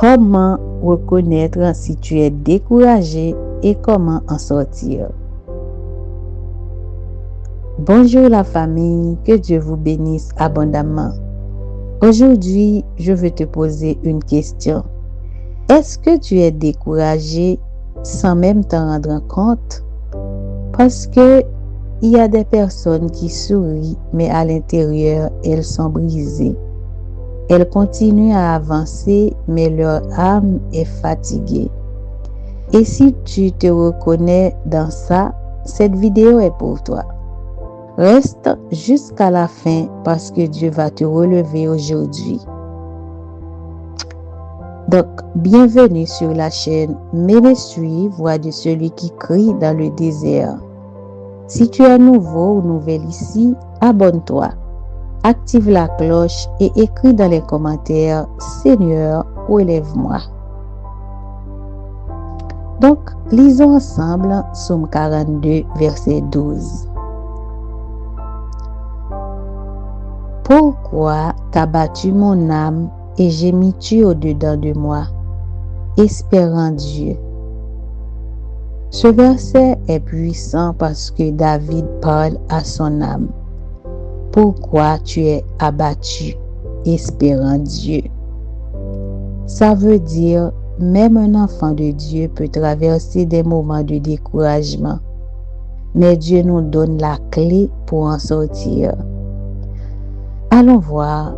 Comment reconnaître si tu es découragé et comment en sortir? Bonjour la famille, que Dieu vous bénisse abondamment. Aujourd'hui, je veux te poser une question. Est-ce que tu es découragé sans même t'en rendre compte? Parce que il y a des personnes qui sourient, mais à l'intérieur, elles sont brisées. Elles continuent à avancer, mais leur âme est fatiguée. Et si tu te reconnais dans ça, cette vidéo est pour toi. Reste jusqu'à la fin parce que Dieu va te relever aujourd'hui. Donc, bienvenue sur la chaîne Ministry, voix de celui qui crie dans le désert. Si tu es nouveau ou nouvelle ici, abonne-toi, active la cloche et écris dans les commentaires « Seigneur, relève-moi ». Donc, lisons ensemble Psaume 42, verset 12. Pourquoi t'as battu mon âme et gémis-tu au-dedans de moi, espérant Dieu? Ce verset est puissant parce que David parle à son âme. Pourquoi tu es abattu, espérant Dieu? Ça veut dire, même un enfant de Dieu peut traverser des moments de découragement, mais Dieu nous donne la clé pour en sortir. Allons voir,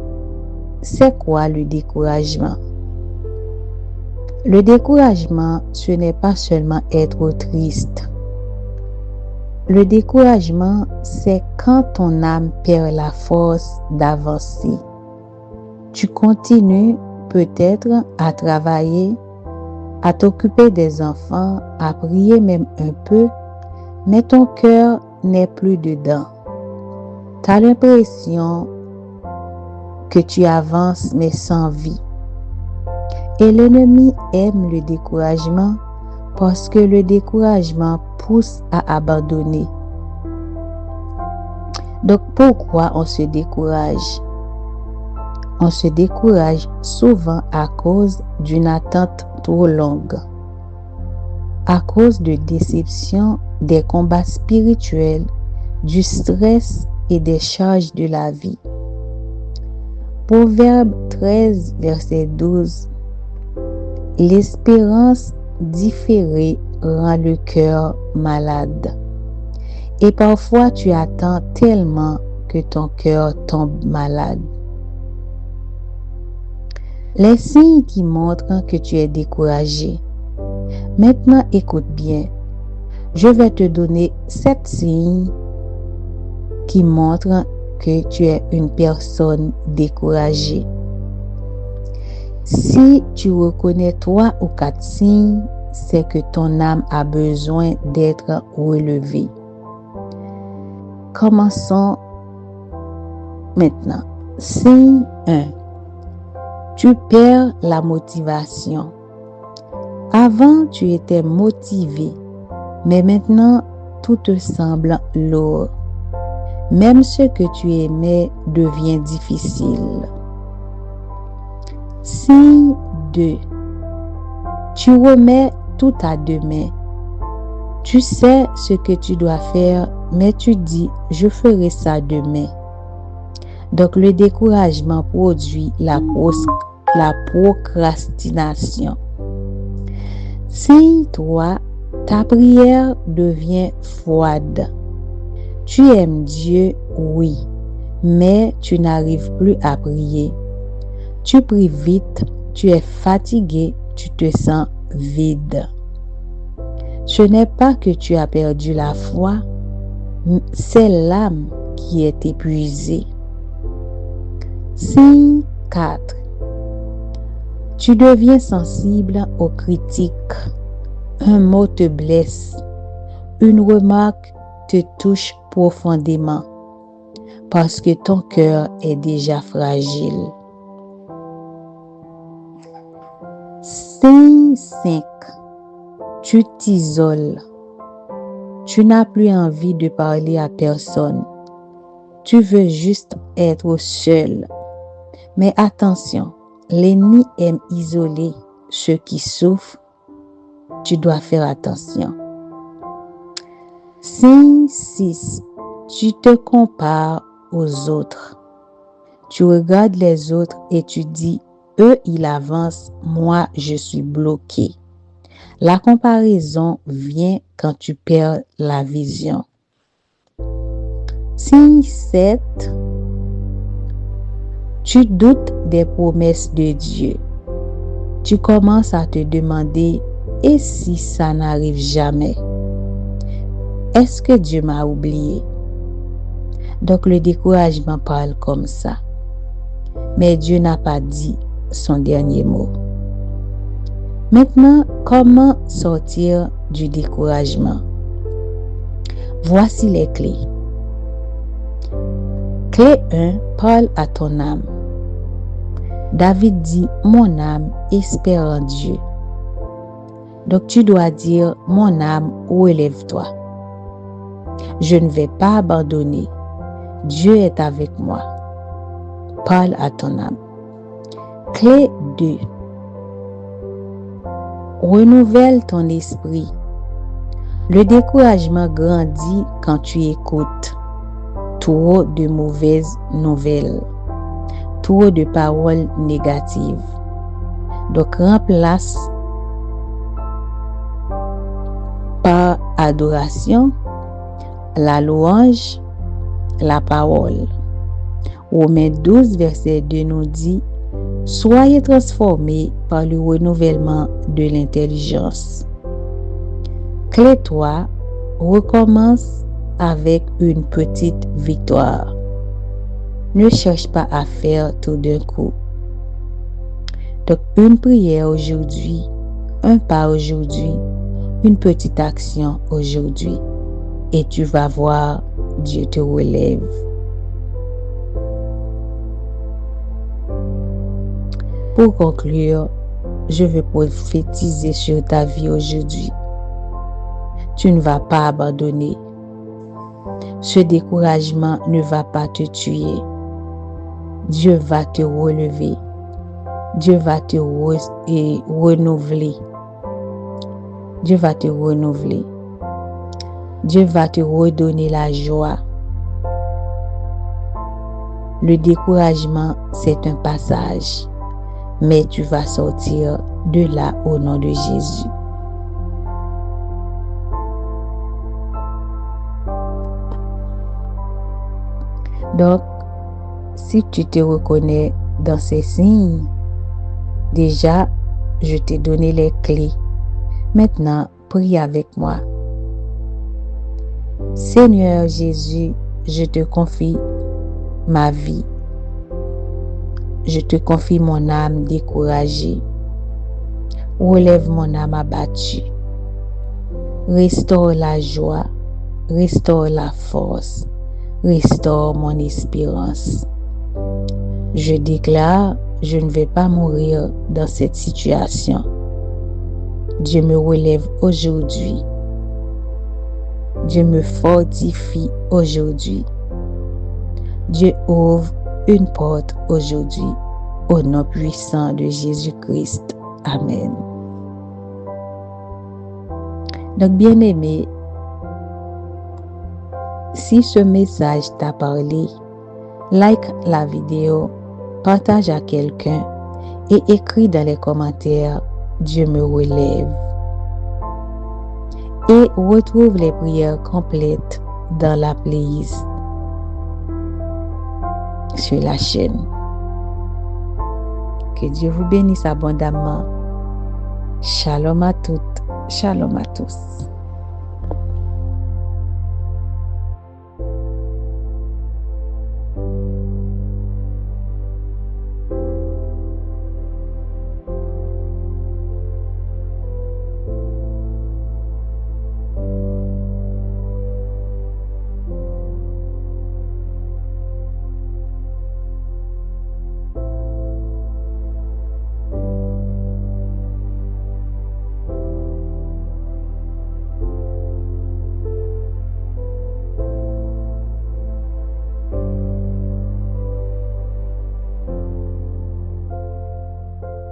c'est quoi le découragement? Le découragement, ce n'est pas seulement être triste. Le découragement, c'est quand ton âme perd la force d'avancer. Tu continues peut-être à travailler, à t'occuper des enfants, à prier même un peu, mais ton cœur n'est plus dedans. Tu as l'impression que tu avances mais sans vie. Et l'ennemi aime le découragement parce que le découragement pousse à abandonner. Donc pourquoi on se décourage? On se décourage souvent à cause d'une attente trop longue, à cause de déceptions, des combats spirituels, du stress et des charges de la vie. Proverbe 13, verset 12. L'espérance différée rend le cœur malade. Et parfois tu attends tellement que ton cœur tombe malade. Les signes qui montrent que tu es découragé. Maintenant, écoute bien. Je vais te donner 7 signes qui montrent que tu es une personne découragée. Si tu reconnais 3 ou 4 signes, c'est que ton âme a besoin d'être relevée. Commençons maintenant. Signe 1. Tu perds la motivation. Avant, tu étais motivé, mais maintenant, tout te semble lourd. Même ce que tu aimais devient difficile. Signe 2. Tu remets tout à demain. Tu sais ce que tu dois faire, mais tu dis « je ferai ça demain ». Donc le découragement produit la procrastination. Signe 3. Ta prière devient froide. Tu aimes Dieu, oui, mais tu n'arrives plus à prier. Tu pries vite, tu es fatigué, tu te sens vide. Ce n'est pas que tu as perdu la foi, c'est l'âme qui est épuisée. Signe 4. Tu deviens sensible aux critiques. Un mot te blesse. Une remarque te touche profondément parce que ton cœur est déjà fragile. Signe 5. Tu t'isoles. Tu n'as plus envie de parler à personne. Tu veux juste être seul. Mais attention, l'ennemi aime isoler ceux qui souffrent, tu dois faire attention. Signe 6. Tu te compares aux autres. Tu regardes les autres et tu dis, eux, ils avancent, moi, je suis bloqué. La comparaison vient quand tu perds la vision. Signe 7. Tu doutes des promesses de Dieu. Tu commences à te demander, et si ça n'arrive jamais? Est-ce que Dieu m'a oublié? Donc le découragement parle comme ça. Mais Dieu n'a pas dit son dernier mot. Maintenant, comment sortir du découragement? Voici les clés. Clé 1, parle à ton âme. David dit, mon âme espère en Dieu. Donc tu dois dire, mon âme, relève-toi. Je ne vais pas abandonner. Dieu est avec moi. Parle à ton âme. Clé 2. Renouvelle ton esprit. Le découragement grandit quand tu écoutes trop de mauvaises nouvelles, trop de paroles négatives. Donc remplace par adoration, la louange, la parole. Romains 12, verset 2 nous dit, soyez transformés par le renouvellement de l'intelligence. Clé 3, recommence avec une petite victoire. Ne cherche pas à faire tout d'un coup. Donc, une prière aujourd'hui, un pas aujourd'hui, une petite action aujourd'hui. Et tu vas voir, Dieu te relève. Pour conclure, je veux prophétiser sur ta vie aujourd'hui. Tu ne vas pas abandonner. Ce découragement ne va pas te tuer. Dieu va te relever. Dieu va te renouveler. Dieu va te renouveler. Dieu va te redonner la joie. Le découragement, c'est un passage, mais tu vas sortir de là au nom de Jésus. Donc, si tu te reconnais dans ces signes, déjà, je t'ai donné les clés. Maintenant, prie avec moi. Seigneur Jésus, je te confie ma vie. Je te confie mon âme découragée. Relève mon âme abattue. Restaure la joie. Restaure la force. Restaure mon espérance. Je déclare, je ne vais pas mourir dans cette situation. Dieu me relève aujourd'hui. Dieu me fortifie aujourd'hui. Dieu ouvre une porte aujourd'hui au nom puissant de Jésus-Christ. Amen. Donc, bien-aimé, si ce message t'a parlé, like la vidéo, partage à quelqu'un et écris dans les commentaires « Dieu me relève ». Et retrouve les prières complètes dans la playlist sur la chaîne. Que Dieu vous bénisse abondamment. Shalom à toutes, shalom à tous.